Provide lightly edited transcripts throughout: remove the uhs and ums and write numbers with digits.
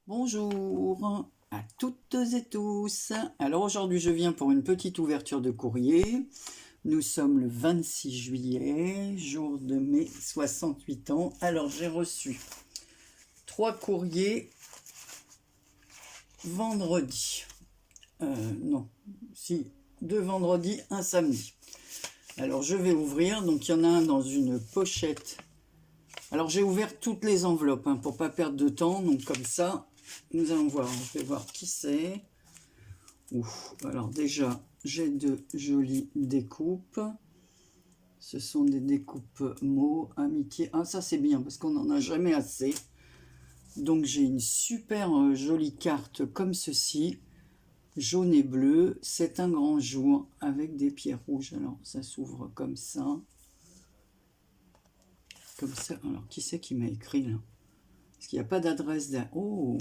Bonjour à toutes et tous. Alors aujourd'hui je viens pour une petite ouverture de courrier. Nous sommes le 26 juillet, jour de mes 68 ans. Alors j'ai reçu 3 courriers vendredi. Non, si, 2 vendredis, un samedi. Alors je vais ouvrir, donc il y en a un dans une pochette. Alors j'ai ouvert toutes les enveloppes pour pas perdre de temps, donc comme ça, nous allons voir. Je vais voir qui c'est. Alors déjà, j'ai de jolies découpes. Ce sont des découpes mots, amitié. Ah ça c'est bien parce qu'on n'en a jamais assez. Donc j'ai une super jolie carte comme ceci. Jaune et bleu, c'est un grand jour avec des pierres rouges. Alors ça s'ouvre comme ça. Comme ça. Alors qui c'est qui m'a écrit là? Parce qu'il n'y a pas d'adresse derrière. Oh!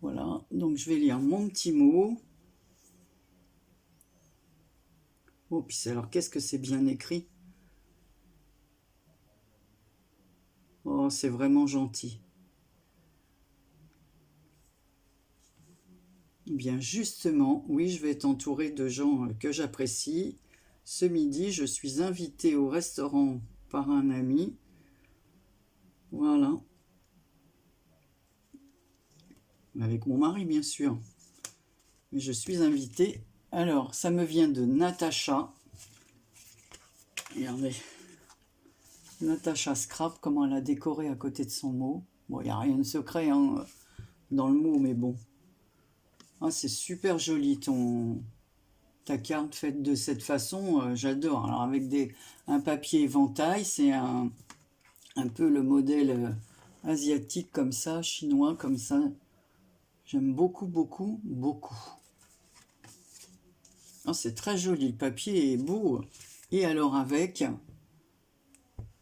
Voilà, donc je vais lire mon petit mot. Oh, puis alors qu'est-ce que c'est bien écrit? Oh, c'est vraiment gentil. Bien justement, oui, je vais être entourée de gens que j'apprécie. Ce midi, je suis invitée au restaurant par un ami. Voilà. Avec mon mari, bien sûr. Mais je suis invitée. Alors, ça me vient de Natacha. Regardez. Natacha Scrap, comment elle a décoré à côté de son mot. Bon, il n'y a rien de secret dans le mot, mais bon. Ah, c'est super joli ta carte faite de cette façon, j'adore. Alors avec un papier éventail, c'est un peu le modèle asiatique comme ça, chinois comme ça. J'aime beaucoup, beaucoup, beaucoup. Oh, c'est très joli, le papier est beau. Et alors avec,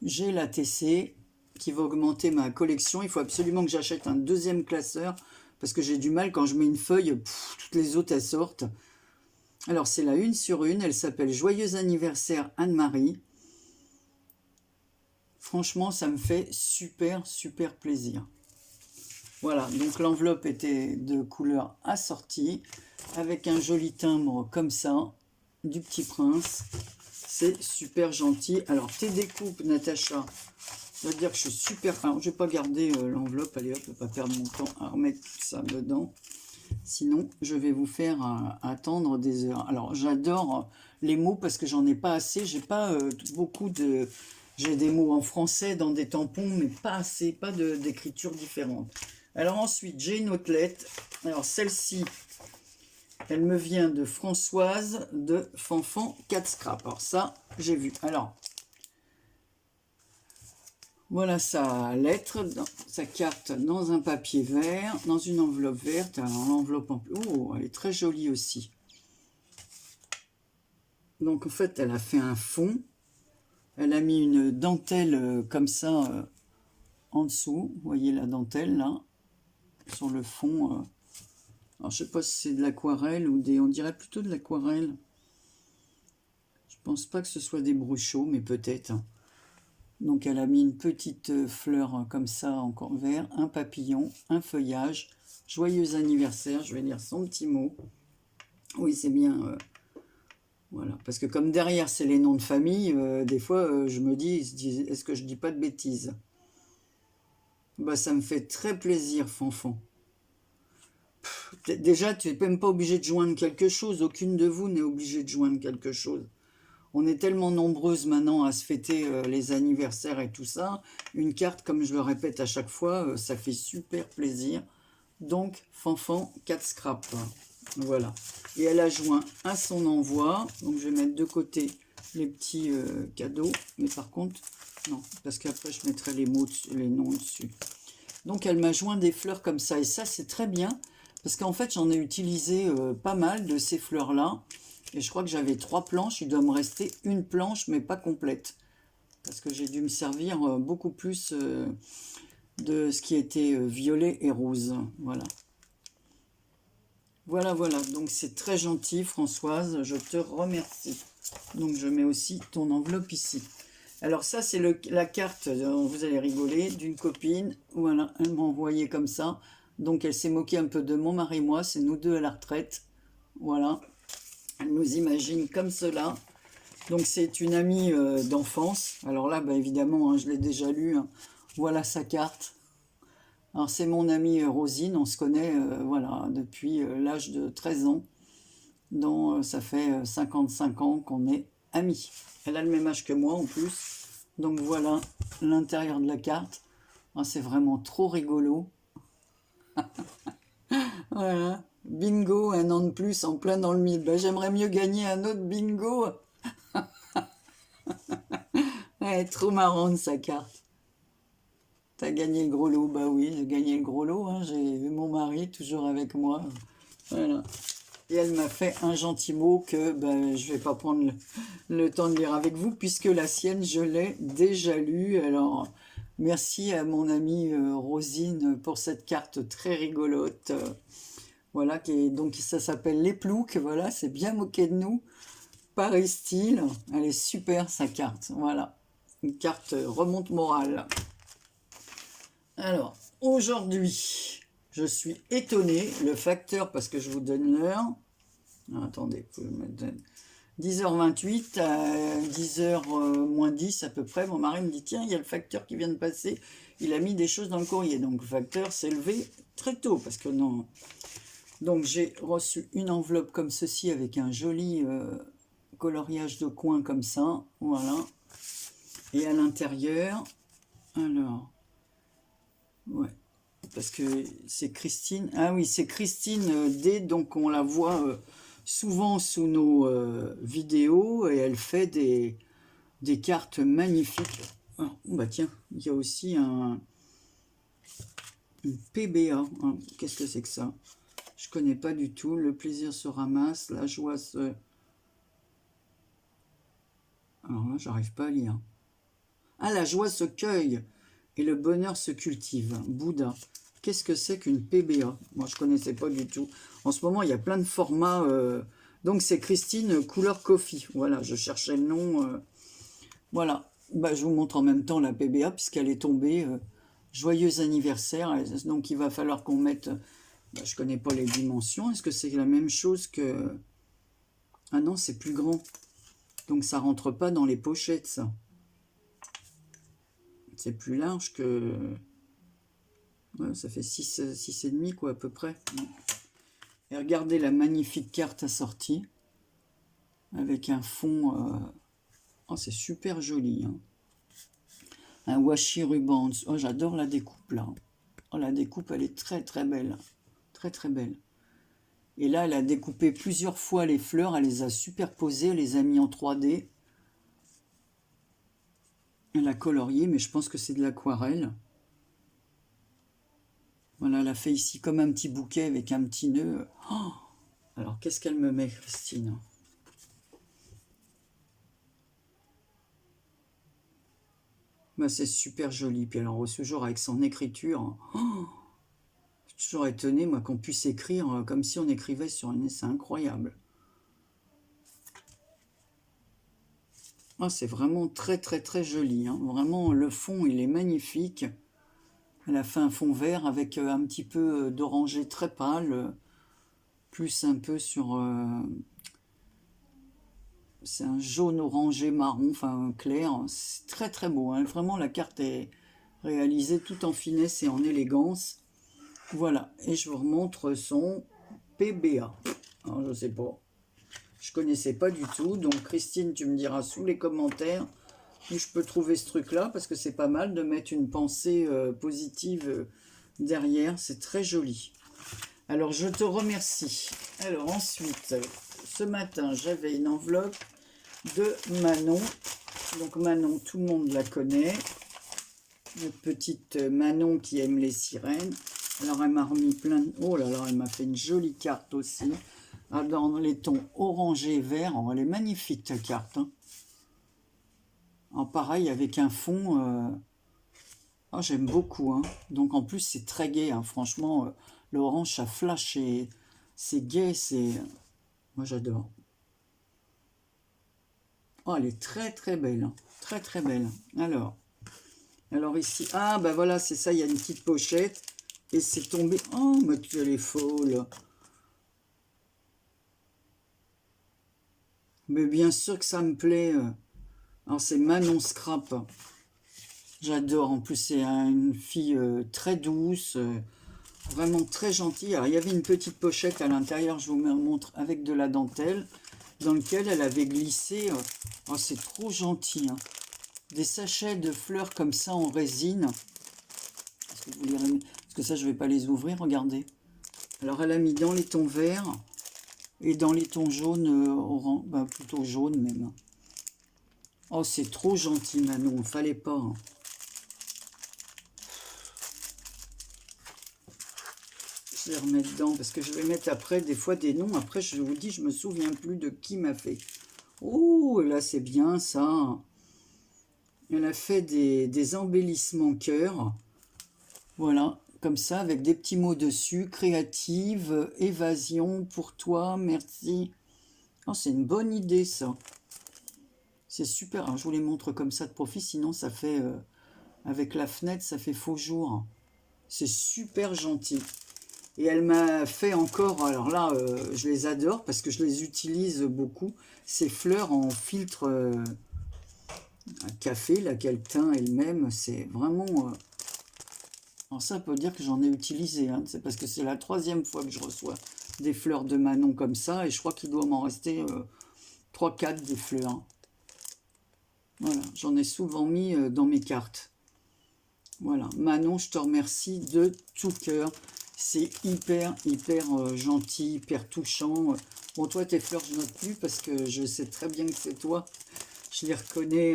j'ai la TC qui va augmenter ma collection. Il faut absolument que j'achète un deuxième classeur parce que j'ai du mal quand je mets une feuille, toutes les autres elles sortent. Alors c'est la 1 sur 1, elle s'appelle Joyeux anniversaire Anne-Marie. Franchement ça me fait super super plaisir. Voilà, donc l'enveloppe était de couleur assortie avec un joli timbre comme ça, du Petit Prince. C'est super gentil. Alors tes découpes Natacha, je dois dire que je suis super... Alors je vais pas garder l'enveloppe, allez hop, je ne vais pas perdre mon temps à remettre tout ça dedans. Sinon, je vais vous faire attendre des heures. Alors, j'adore les mots parce que j'en ai pas assez. J'ai pas beaucoup de... J'ai des mots en français dans des tampons, mais pas assez, pas d'écriture différente. Alors ensuite, j'ai une autre lettre. Alors celle-ci, elle me vient de Françoise de Fanfan 4 Scrap. Alors ça, j'ai vu. Alors, voilà sa lettre, sa carte dans un papier vert, dans une enveloppe verte. Alors l'enveloppe en plus, oh, elle est très jolie aussi. Donc en fait, elle a fait un fond. Elle a mis une dentelle comme ça en dessous. Vous voyez la dentelle là, sur le fond. Alors je sais pas si c'est de l'aquarelle ou des... On dirait plutôt de l'aquarelle. Je pense pas que ce soit des bruchaux, mais peut-être. Donc elle a mis une petite fleur comme ça, encore vert, un papillon, un feuillage. Joyeux anniversaire, je vais lire son petit mot. Oui, c'est bien. Voilà, parce que comme derrière c'est les noms de famille, des fois je me dis, est-ce que je dis pas de bêtises? Bah ça me fait très plaisir, Fanfan. Déjà, tu n'es même pas obligé de joindre quelque chose. Aucune de vous n'est obligée de joindre quelque chose. On est tellement nombreuses maintenant à se fêter les anniversaires et tout ça. Une carte, comme je le répète à chaque fois, ça fait super plaisir. Donc, Fanfan 4 Scrap. Voilà. Et elle a joint à son envoi. Donc, je vais mettre de côté les petits cadeaux. Mais par contre, non, parce qu'après, je mettrai les mots, les noms dessus. Donc, elle m'a joint des fleurs comme ça. Et ça, c'est très bien. Parce qu'en fait, j'en ai utilisé pas mal de ces fleurs-là. Et je crois que j'avais 3 planches. Il doit me rester une planche, mais pas complète. Parce que j'ai dû me servir beaucoup plus de ce qui était violet et rose. Voilà. Voilà, voilà. Donc, c'est très gentil, Françoise. Je te remercie. Donc, je mets aussi ton enveloppe ici. Alors ça, c'est la carte, vous allez rigoler, d'une copine. Voilà, elle m'a envoyé comme ça. Donc elle s'est moquée un peu de mon mari et moi, c'est nous deux à la retraite. Voilà, elle nous imagine comme cela. Donc c'est une amie d'enfance. Alors là, bah, évidemment, hein, je l'ai déjà lu. Hein. Voilà sa carte. Alors c'est mon amie Rosine, on se connaît voilà, depuis l'âge de 13 ans. Donc ça fait 55 ans qu'on est amis. Elle a le même âge que moi en plus. Donc voilà l'intérieur de la carte. Ah, c'est vraiment trop rigolo. Voilà. Bingo, un an de plus en plein dans le mille. Ben, j'aimerais mieux gagner un autre bingo. Elle est trop marrante sa carte. T'as gagné le gros lot. Bah oui, j'ai gagné le gros lot. Hein. J'ai vu mon mari toujours avec moi. Voilà. Et elle m'a fait un gentil mot que ben, je vais pas prendre le temps de lire avec vous puisque la sienne, je l'ai déjà lue. Alors, merci à mon amie Rosine pour cette carte très rigolote. Voilà, donc ça s'appelle Les Ploucs. Voilà, c'est bien moqué de nous. Paris Style. Elle est super sa carte. Voilà, une carte remonte morale. Alors, aujourd'hui, je suis étonné. Le facteur, parce que je vous donne l'heure. Attendez, vous pouvez mettre 10h28 à 10h moins 10 à peu près. Mon mari me dit, tiens, il y a le facteur qui vient de passer. Il a mis des choses dans le courrier. Donc, le facteur s'est levé très tôt, parce que non... Donc j'ai reçu une enveloppe comme ceci avec un joli coloriage de coin comme ça, voilà. Et à l'intérieur, alors, ouais, parce que c'est Christine, ah oui, c'est Christine D, donc on la voit souvent sous nos vidéos et elle fait des cartes magnifiques. Ah, bah tiens, il y a aussi une PBA, hein. Qu'est-ce que c'est que ça? Je connais pas du tout. Le plaisir se ramasse, la joie se... Alors là, j'arrive pas à lire. Ah, la joie se cueille et le bonheur se cultive. Bouddha. Qu'est-ce que c'est qu'une PBA? Moi, je connaissais pas du tout. En ce moment, il y a plein de formats. Donc, c'est Christine Couleur Coffee. Voilà, je cherchais le nom. Voilà. Bah, je vous montre en même temps la PBA puisqu'elle est tombée. Joyeux anniversaire. Donc, il va falloir qu'on mette... Bah, je connais pas les dimensions. Est-ce que c'est la même chose que... Ah non, c'est plus grand. Donc ça rentre pas dans les pochettes, ça. C'est plus large que... Ouais, ça fait 6,5 quoi, à peu près. Et regardez la magnifique carte assortie. Avec un fond... Oh, c'est super joli. Hein. Un washi ruban. Oh, j'adore la découpe, là. Oh, la découpe, elle est très, très belle. Très, très belle. Et là, elle a découpé plusieurs fois les fleurs, elle les a superposées, elle les a mis en 3D. Elle a colorié, mais je pense que c'est de l'aquarelle. Voilà, elle a fait ici comme un petit bouquet avec un petit nœud. Oh, alors, qu'est-ce qu'elle me met, Christine? Bah, c'est super joli. Puis alors, ce jour, avec son écriture... Oh, je suis toujours étonnée, moi, qu'on puisse écrire comme si on écrivait sur une... C'est incroyable. Ah, c'est vraiment très très très joli. Hein. Vraiment, le fond, il est magnifique. Elle a fait un fond vert avec un petit peu d'orangé très pâle. Plus un peu sur... c'est un jaune orangé marron, enfin clair. C'est très très beau. Hein. Vraiment, la carte est réalisée tout en finesse et en élégance. Voilà. Et je vous remontre son PBA. Alors, je sais pas. Je connaissais pas du tout. Donc, Christine, tu me diras sous les commentaires où je peux trouver ce truc-là, parce que c'est pas mal de mettre une pensée positive derrière. C'est très joli. Alors, je te remercie. Alors, ensuite, ce matin, j'avais une enveloppe de Manon. Donc, Manon, tout le monde la connaît. Notre petite Manon qui aime les sirènes. Alors, elle m'a remis plein de... Oh là là, elle m'a fait une jolie carte aussi. Dans les tons orangé et vert. Oh, elle est magnifique, ta carte. Hein. En pareil, avec un fond... Oh, j'aime beaucoup. Hein. Donc, en plus, c'est très gai. Hein. Franchement, l'orange, ça flash. C'est gai. C'est... Moi, j'adore. Oh, elle est très très belle. Hein. Très très belle. Alors ici, ah bah voilà, c'est ça, il y a une petite pochette. Et c'est tombé. Oh, mais elle est folle. Mais bien sûr que ça me plaît. Alors c'est Manon Scrap. J'adore. En plus, c'est une fille très douce, vraiment très gentille. Alors il y avait une petite pochette à l'intérieur, je vous montre, avec de la dentelle, dans lequel elle avait glissé. Oh, c'est trop gentil. Hein. Des sachets de fleurs comme ça en résine. Est-ce que vous lirez? Parce que ça, je vais pas les ouvrir. Regardez. Alors elle a mis dans les tons verts et dans les tons jaunes, orange, bah, plutôt jaune même. Oh, c'est trop gentil, Manon. Fallait pas. Hein. Je vais remettre dedans parce que je vais mettre après des fois des noms. Après, je vous dis, je me souviens plus de qui m'a fait. Oh, là, c'est bien ça. Elle a fait des embellissements cœur. Voilà, comme ça, avec des petits mots dessus. Créative, évasion, pour toi, merci. Oh, c'est une bonne idée, ça. C'est super. Alors, je vous les montre comme ça de profit, sinon ça fait... avec la fenêtre, ça fait faux jour. C'est super gentil. Et elle m'a fait encore, alors là, je les adore parce que je les utilise beaucoup, ces fleurs en filtre à café, là, qu'elle teint elle-même, c'est vraiment... alors ça peut dire que j'en ai utilisé, hein, c'est parce que c'est la 3e fois que je reçois des fleurs de Manon comme ça, et je crois qu'il doit m'en rester 3-4 des fleurs. Voilà, j'en ai souvent mis dans mes cartes. Voilà, Manon, je te remercie de tout cœur. C'est hyper gentil, hyper touchant. Bon, toi, tes fleurs, je note plus parce que je sais très bien que c'est toi. Je les reconnais.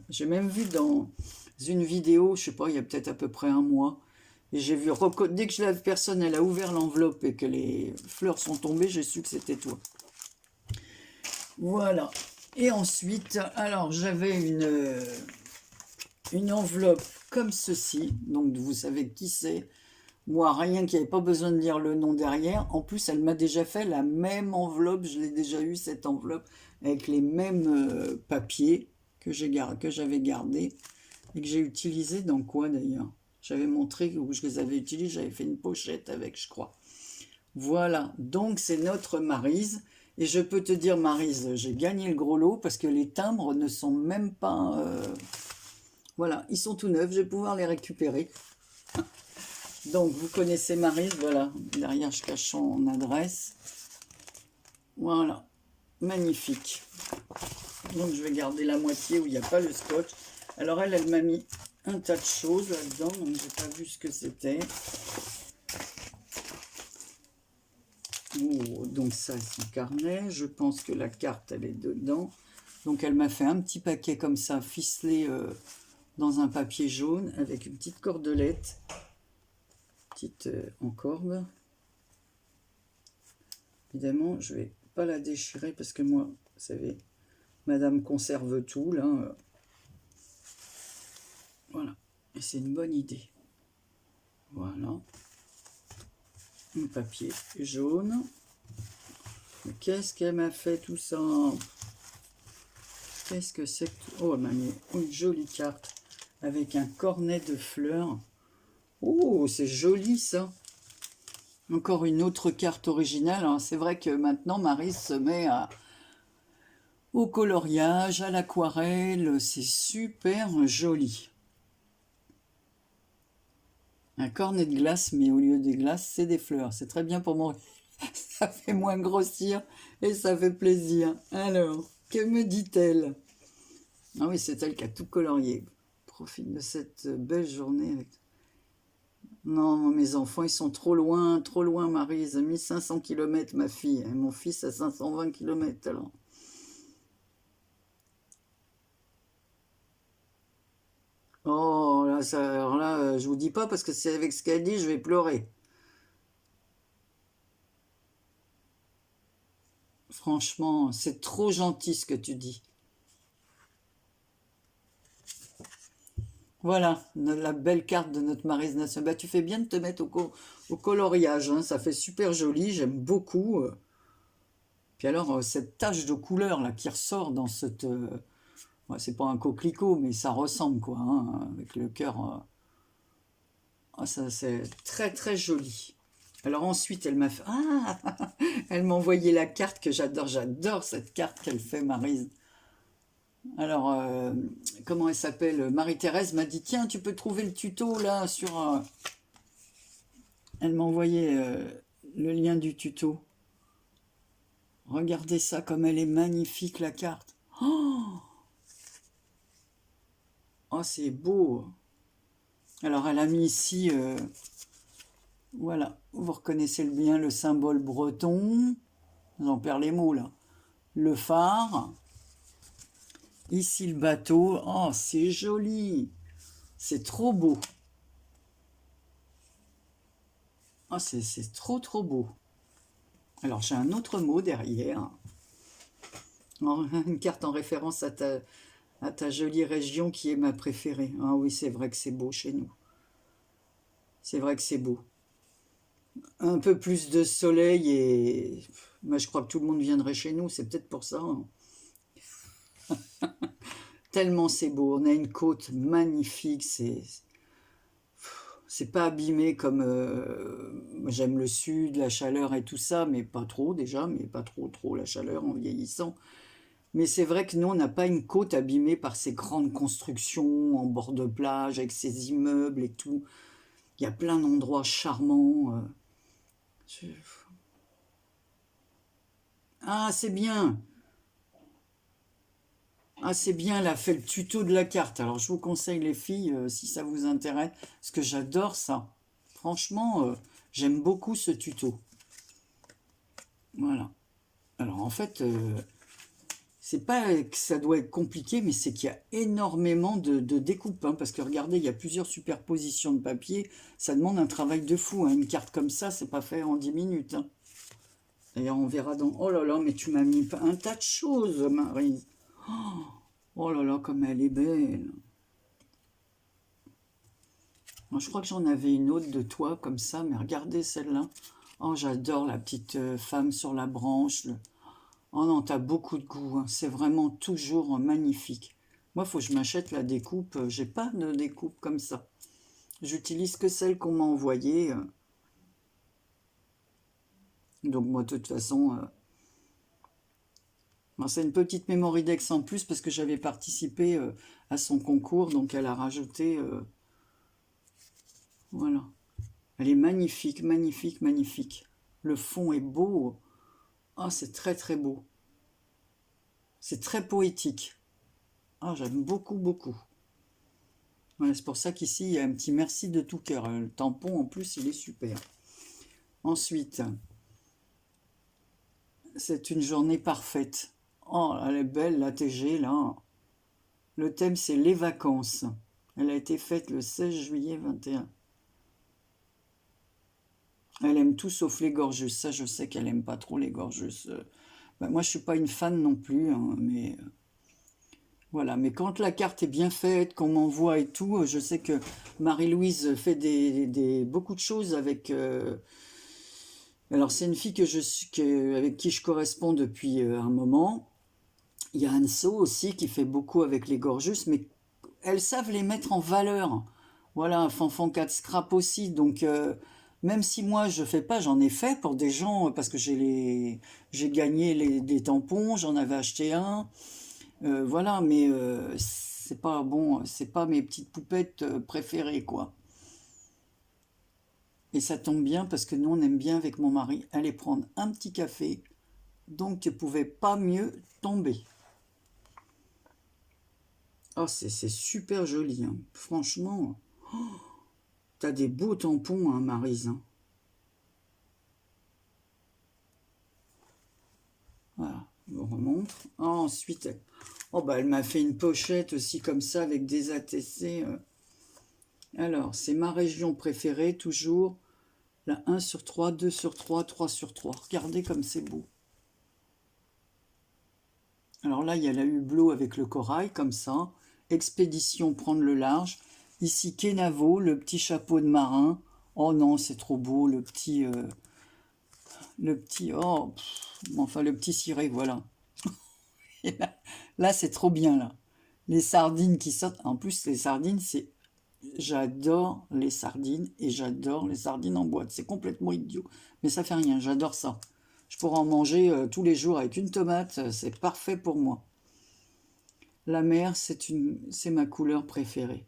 J'ai même vu dans une vidéo, je sais pas, il y a peut-être à peu près un mois. Et j'ai vu, dès que la personne, elle a ouvert l'enveloppe et que les fleurs sont tombées, j'ai su que c'était toi. Voilà. Et ensuite, alors, j'avais une enveloppe comme ceci. Donc, vous savez qui c'est. Moi, rien qu'il n'y avait pas besoin de lire le nom derrière. En plus, elle m'a déjà fait la même enveloppe. Je l'ai déjà eu, cette enveloppe, avec les mêmes papiers que j'avais gardés et que j'ai utilisé dans quoi d'ailleurs? J'avais montré où je les avais utilisés. J'avais fait une pochette avec, je crois. Voilà, donc c'est notre Maryse. Et je peux te dire, Maryse, j'ai gagné le gros lot parce que les timbres ne sont même pas... voilà, ils sont tout neufs. Je vais pouvoir les récupérer. Donc, vous connaissez Maryse, voilà. Derrière, je cache son adresse. Voilà. Magnifique. Donc, je vais garder la moitié où il n'y a pas le scotch. Alors, elle m'a mis un tas de choses là-dedans. Donc, j'ai pas vu ce que c'était. Oh, donc, ça, c'est son carnet. Je pense que la carte, elle est dedans. Donc, elle m'a fait un petit paquet comme ça, ficelé dans un papier jaune avec une petite cordelette. En corde. Évidemment, je vais pas la déchirer parce que moi, vous savez, madame conserve tout, là. Voilà. Et c'est une bonne idée. Voilà. Un papier jaune. Mais qu'est-ce qu'elle m'a fait tout ça? Qu'est-ce que c'est que... Oh, elle m'a mis une jolie carte avec un cornet de fleurs. Oh, c'est joli ça. Encore une autre carte originale. Hein. C'est vrai que maintenant, Maryse se met au coloriage, à l'aquarelle. C'est super joli. Un cornet de glace, mais au lieu des glaces, c'est des fleurs. C'est très bien pour moi. Ça fait moins grossir et ça fait plaisir. Alors, que me dit-elle? Ah oui, c'est elle qui a tout colorié. Profite de cette belle journée avec... Non, mes enfants, ils sont trop loin, Maryse. 1500 km, ma fille. Et mon fils à 520 km, alors. Oh, là, alors là, je vous dis pas, parce que c'est avec ce qu'elle dit, je vais pleurer. Franchement, c'est trop gentil ce que tu dis. Voilà, la belle carte de notre Maryse nationale. Bah, tu fais bien de te mettre au coloriage, hein, ça fait super joli, j'aime beaucoup. Puis alors, cette tache de couleur là qui ressort dans cette Ouais, c'est pas un coquelicot, mais ça ressemble, quoi, hein, avec le cœur. Ah, ça, c'est très, très joli. Alors ensuite, elle m'a fait... Ah, elle m'a envoyé la carte que j'adore. J'adore cette carte qu'elle fait, Maryse. Alors, comment elle s'appelle? Marie-Thérèse m'a dit, tiens, tu peux trouver le tuto, là, sur... Elle m'a envoyé le lien du tuto. Regardez ça, comme elle est magnifique, la carte. Oh, oh c'est beau. Alors, elle a mis ici... voilà, vous reconnaissez bien le symbole breton. J'en perds les mots, là. Le phare. Ici, le bateau. Oh, c'est joli. C'est trop beau. Oh, c'est trop, trop beau. Alors, j'ai un autre mot derrière. Une carte en référence à ta jolie région qui est ma préférée. Ah oui, c'est vrai que c'est beau chez nous. C'est vrai que c'est beau. Un peu plus de soleil et... Moi, je crois que tout le monde viendrait chez nous. C'est peut-être pour ça, hein. Tellement c'est beau. On a une côte magnifique. C'est pas abîmé comme... j'aime le sud, la chaleur et tout ça, mais pas trop déjà, mais pas trop la chaleur en vieillissant. Mais c'est vrai que nous, on n'a pas une côte abîmée par ces grandes constructions en bord de plage, avec ces immeubles et tout. Il y a plein d'endroits charmants. Je- Ah, c'est bien. Ah, c'est bien, elle a fait le tuto de la carte. Alors, je vous conseille, les filles, si ça vous intéresse, parce que j'adore ça. Franchement, j'aime beaucoup ce tuto. Voilà. Alors, en fait, c'est pas que ça doit être compliqué, mais c'est qu'il y a énormément de découpes, hein, parce que regardez, il y a plusieurs superpositions de papier. Ça demande un travail de fou, hein. Une carte comme ça, c'est pas fait en 10 minutes, hein. D'ailleurs, on verra dans... Oh là là, mais tu m'as mis un tas de choses, Marie. Oh là là, comme elle est belle. Moi, je crois que j'en avais une autre de toi, comme ça, mais regardez celle-là. Oh, j'adore la petite femme sur la branche. Oh non, t'as beaucoup de goût, hein. C'est vraiment toujours magnifique. Moi, il faut que je m'achète la découpe. J'ai pas de découpe comme ça. J'utilise que celle qu'on m'a envoyée. Donc moi, de toute façon, c'est une petite Mémoridex en plus parce que j'avais participé à son concours. Donc elle a rajouté... voilà. Elle est magnifique, magnifique, magnifique. Le fond est beau. Ah, c'est très, très beau. C'est très poétique. Ah, j'aime beaucoup, beaucoup. Voilà, c'est pour ça qu'ici, il y a un petit merci de tout cœur. Le tampon, en plus, il est super. Ensuite, c'est une journée parfaite. Oh, elle est belle, la TG, là. Le thème, c'est les vacances. Elle a été faite le 16 juillet 21. Elle aime tout sauf les gorgeus. Ça, je sais qu'elle aime pas trop les gorgeus. Ben, moi, je suis pas une fan non plus, hein, mais... voilà, mais quand la carte est bien faite, qu'on m'envoie et tout, je sais que Marie-Louise fait beaucoup de choses avec... alors, c'est une fille avec qui je corresponds depuis un moment. Il y a Anso aussi qui fait beaucoup avec les gorgeus, mais elles savent les mettre en valeur. Voilà, Fanfan 4 Scrap aussi. Donc, même si moi je fais pas, j'en ai fait pour des gens, parce que j'ai gagné des tampons, j'en avais acheté un. Voilà, mais c'est pas bon, c'est pas mes petites poupettes préférées, quoi. Et ça tombe bien parce que nous, on aime bien avec mon mari aller prendre un petit café. Donc, tu pouvais pas mieux tomber. Oh, c'est super joli, hein. Franchement, t'as des beaux tampons, hein, Maryse, hein. Voilà, je vous remontre. Ah, ensuite, oh, bah, elle m'a fait une pochette aussi comme ça avec des ATC. Alors, c'est ma région préférée, toujours. La 1/3, 2/3, 3/3. Regardez comme c'est beau. Alors là, il y a la hublot avec le corail, comme ça. Expédition, prendre le large. Ici, Kenavo, le petit chapeau de marin. Oh non, c'est trop beau, oh, enfin, le petit ciré, voilà. Et là c'est trop bien, là. Les sardines qui sortent. En plus, les sardines, c'est... J'adore les sardines et j'adore les sardines en boîte. C'est complètement idiot. Mais ça fait rien, j'adore ça. Je pourrais en manger tous les jours avec une tomate. C'est parfait pour moi. La mer, c'est ma couleur préférée.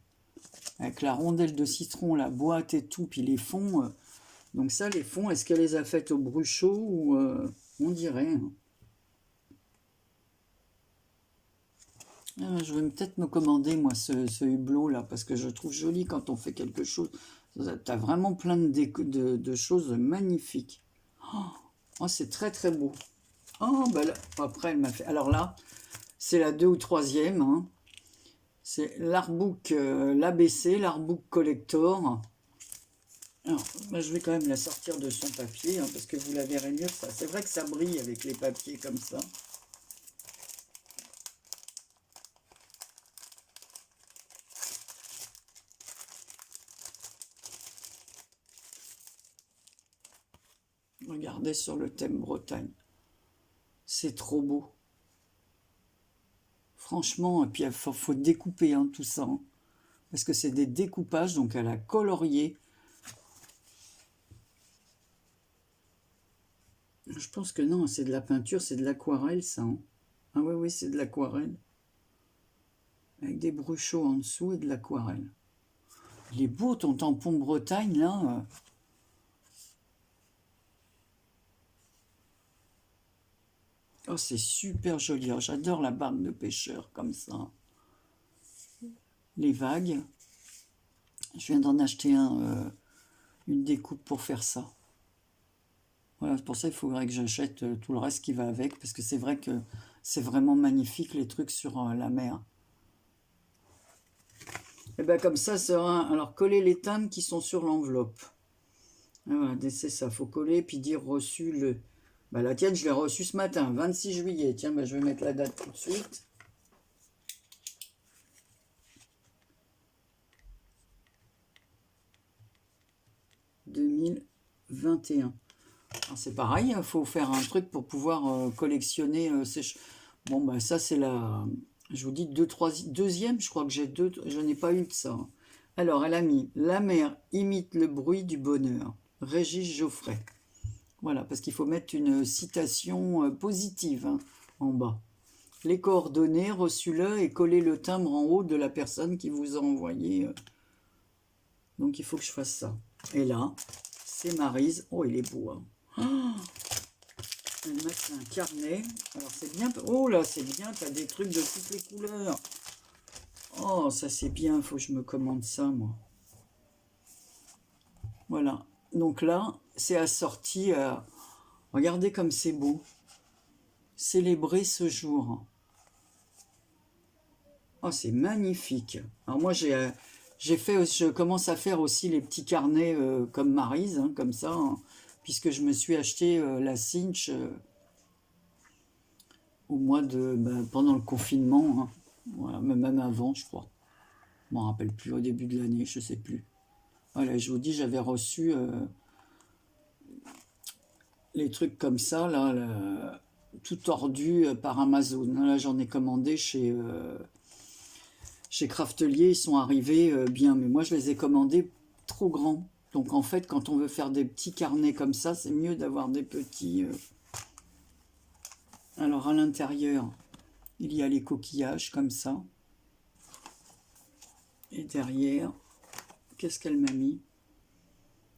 Avec la rondelle de citron, la boîte et tout, puis les fonds. Donc ça, les fonds, est-ce qu'elle les a faites au bruchot ou on dirait, hein. Je vais peut-être me commander, moi, ce hublot là, parce que je trouve joli quand on fait quelque chose. T'as vraiment plein de choses magnifiques. Oh, c'est très très beau. Oh, bah là, après, elle m'a fait. Alors là, c'est la 2 ou troisième, hein. C'est l'artbook, l'ABC, l'artbook collector. Alors, bah, je vais quand même la sortir de son papier, hein, parce que vous la verrez mieux, ça. C'est vrai que ça brille avec les papiers comme ça. Regardez sur le thème Bretagne. C'est trop beau. Franchement, et puis il faut découper hein, tout ça. Hein, parce que c'est des découpages, donc elle a colorié. Je pense que non, c'est de la peinture, c'est de l'aquarelle ça. Hein. Ah oui, oui, c'est de l'aquarelle. Avec des bruchots en dessous et de l'aquarelle. Il est beau ton tampon Bretagne là. Oh, c'est super joli. Oh, j'adore la barque de pêcheur comme ça. Les vagues. Je viens d'en acheter une découpe pour faire ça. Voilà, c'est pour ça qu'il faudrait que j'achète tout le reste qui va avec, parce que c'est vrai que c'est vraiment magnifique les trucs sur la mer. Et bien comme ça sera. Alors coller les timbres qui sont sur l'enveloppe. Voilà, c'est ça, faut coller puis dire reçu le. Bah la tienne, je l'ai reçue ce matin, 26 juillet. Tiens, bah, je vais mettre la date tout de suite. « 2021 ». C'est pareil, il faut faire un truc pour pouvoir collectionner ces... Bon, bah ça c'est la... Je vous dis deuxième, je crois que j'ai deux... Je n'ai pas eu de ça. Alors, elle a mis « La mer imite le bruit du bonheur ». Régis Geoffrey. Voilà, parce qu'il faut mettre une citation positive hein, en bas. Les coordonnées, reçu-le et collez le timbre en haut de la personne qui vous a envoyé. Donc, il faut que je fasse ça. Et là, c'est Maryse. Oh, il est beau. Hein. Elle m'a fait un carnet. Alors, c'est bien. Oh là, c'est bien. Tu as des trucs de toutes les couleurs. Oh, ça, c'est bien. Il faut que je me commande ça, moi. Voilà. Donc là, c'est assorti à... Regardez comme c'est beau. Célébrer ce jour. Oh, c'est magnifique. Alors moi, je commence à faire aussi les petits carnets comme Maryse, hein, comme ça, hein, puisque je me suis acheté la cinch au mois de... pendant le confinement, hein, voilà, même avant, je crois. Je m'en rappelle plus, au début de l'année, je sais plus. Voilà, je vous dis, j'avais reçu les trucs comme ça, là, tout tordu par Amazon. Là, j'en ai commandé chez Craftelier, ils sont arrivés bien, mais moi, je les ai commandés trop grands. Donc, en fait, quand on veut faire des petits carnets comme ça, c'est mieux d'avoir des petits... Alors, à l'intérieur, il y a les coquillages, comme ça. Et derrière, qu'est-ce qu'elle m'a mis?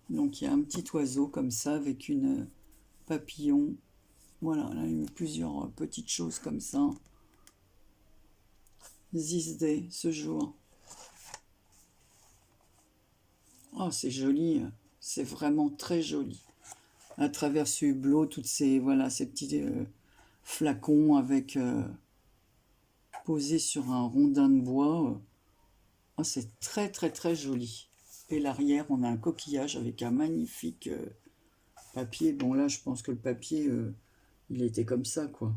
Donc, il y a un petit oiseau, comme ça, avec une papillon. Voilà, là, il y a plusieurs petites choses comme ça. This day, ce jour. Oh, c'est joli, c'est vraiment très joli. À travers ce hublot, toutes ces, voilà, ces petits flacons avec posés sur un rondin de bois. Oh, c'est très très très joli. Et l'arrière, on a un coquillage avec un magnifique papier. Bon là, je pense que le papier, il était comme ça, quoi.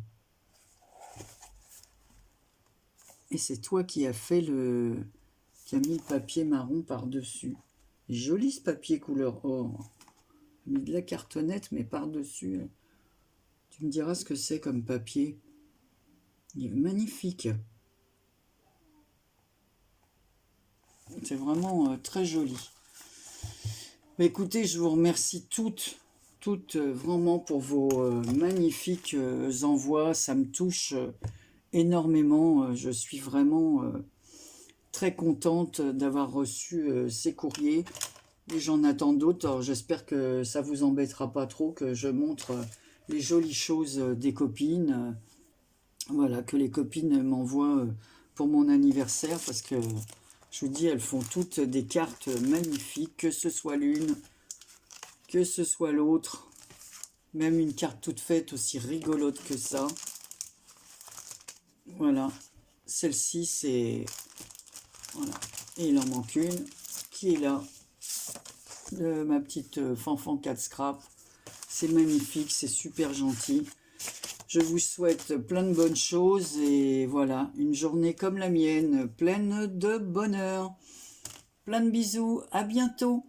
Et c'est toi qui as fait qui a mis le papier marron par-dessus. Joli ce papier couleur or. J'ai mis de la cartonnette, mais par-dessus. Tu me diras ce que c'est comme papier. Il est magnifique. C'est vraiment très joli. Mais écoutez, je vous remercie toutes vraiment pour vos magnifiques envois. Ça me touche énormément. Je suis vraiment très contente d'avoir reçu ces courriers. Et j'en attends d'autres. Alors j'espère que ça vous embêtera pas trop que je montre les jolies choses des copines. Voilà, que les copines m'envoient pour mon anniversaire parce que je vous dis, elles font toutes des cartes magnifiques, que ce soit l'une, que ce soit l'autre. Même une carte toute faite aussi rigolote que ça. Voilà, celle-ci c'est... Voilà, et il en manque une qui est là. De ma petite Fanfan 4 Scrap. C'est magnifique, c'est super gentil. Je vous souhaite plein de bonnes choses et voilà, une journée comme la mienne, pleine de bonheur. Plein de bisous, à bientôt.